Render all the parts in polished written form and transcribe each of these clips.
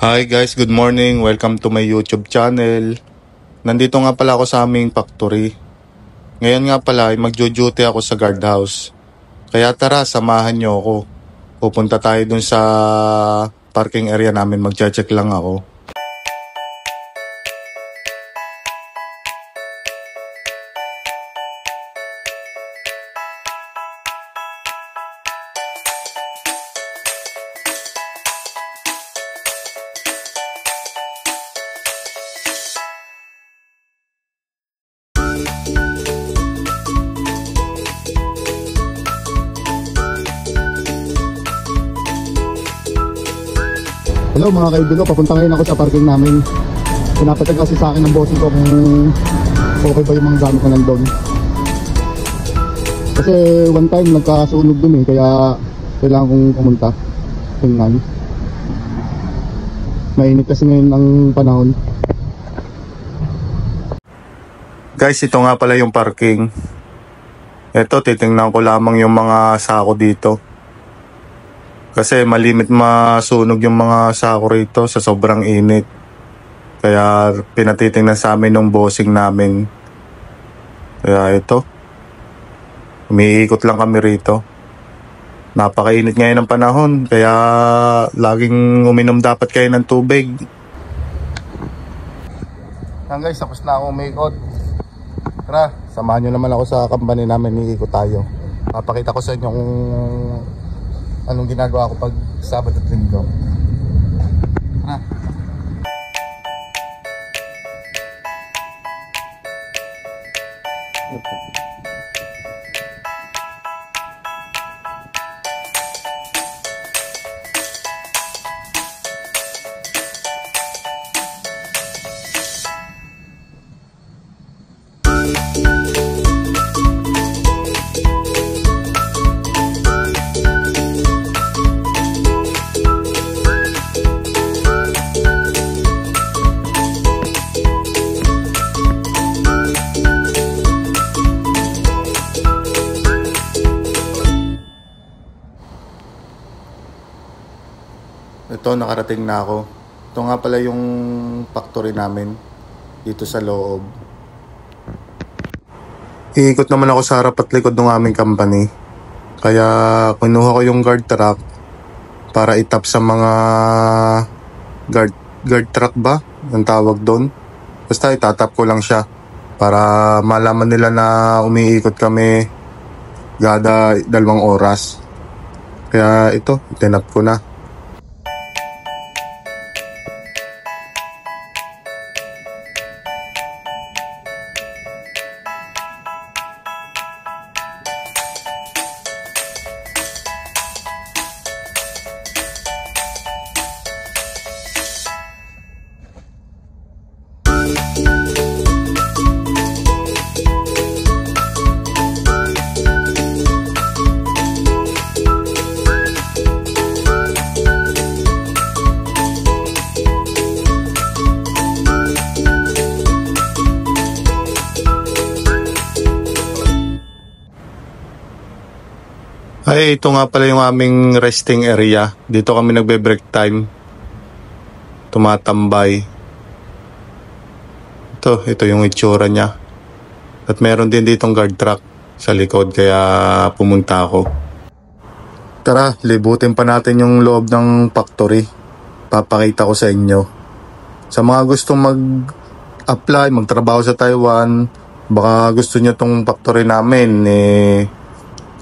Hi guys, good morning. Welcome to my YouTube channel. Nandito nga pala ako sa aming factory. Ngayon nga pala ay magjo-duty ako sa guardhouse. Kaya tara, samahan niyo ako. Pupunta tayo dun sa parking area namin, magche-check lang ako. Hello mga kaibigan, papunta ngayon ako sa parking namin. Pinapatag kasi sa akin ng bossing ko kung okay ba yung mga gamit ko nandun. Kasi one time nagkasunog dun kaya kailangan kong pumunta. Tingnan. Mainit kasi ngayon ang panahon. Guys, ito nga pala yung parking. Ito, titingnan ko lamang yung mga sako dito. Kasi malimit masunog yung mga sako rito sa sobrang init. Kaya pinatitingnan sa amin ng bossing namin. Kaya ito, umiikot lang kami rito. Napakainit ngayon ng panahon. Kaya laging uminom dapat kayo ng tubig. Yan guys, tapos na ako umiikot. Tara, samahan nyo naman ako sa company namin. Iikot tayo. Papakita ko sa inyo kung anong ginagawa ko pag Sabado at Linggo. Tara. Ito, nakarating na ako. Ito nga pala yung factory namin dito sa loob. Iikot naman ako sa harap at likod ng aming company. Kaya kinuha ko yung guard truck para itap sa mga guard truck ba? Ang tawag doon. Basta itatap ko lang siya para malaman nila na umiikot kami gada 2 oras. Kaya ito, itinap ko na. Ay, ito nga pala yung aming resting area. Dito kami nagbe-break time. Tumatambay. Ito yung itsura niya. At meron din ditong guard truck sa likod, kaya pumunta ako. Tara, libutin pa natin yung loob ng factory. Papakita ko sa inyo. Sa mga gustong mag-apply, magtrabaho sa Taiwan, baka gusto nyo tong factory namin,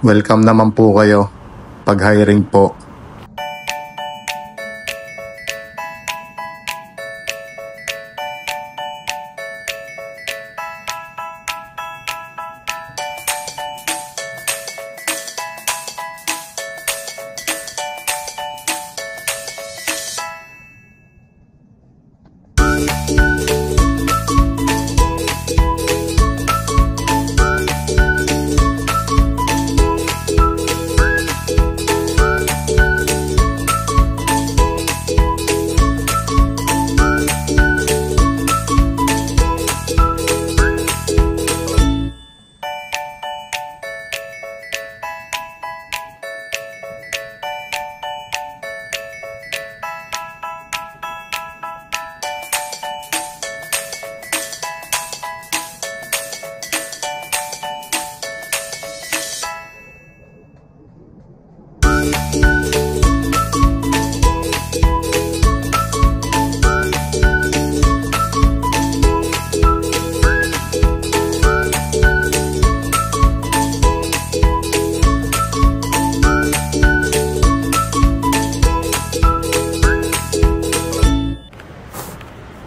welcome naman po kayo pag hiring po.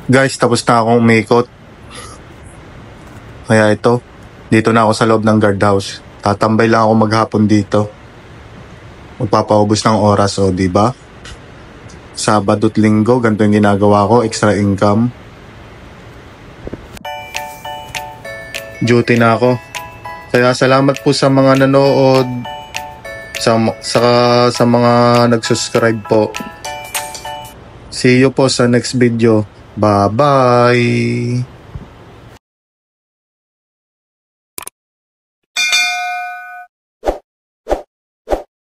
Guys, tapos na akong umikot. Kaya ito, dito na ako sa loob ng guardhouse. Tatambay lang ako maghapon dito. Magpapaubos ng oras, o di ba? Sabado at Linggo, ganito yung ginagawa ko, extra income. Duty na ako. Kaya salamat po sa mga nanood, sa mga nag-subscribe po. See you po sa next video. Bye-bye!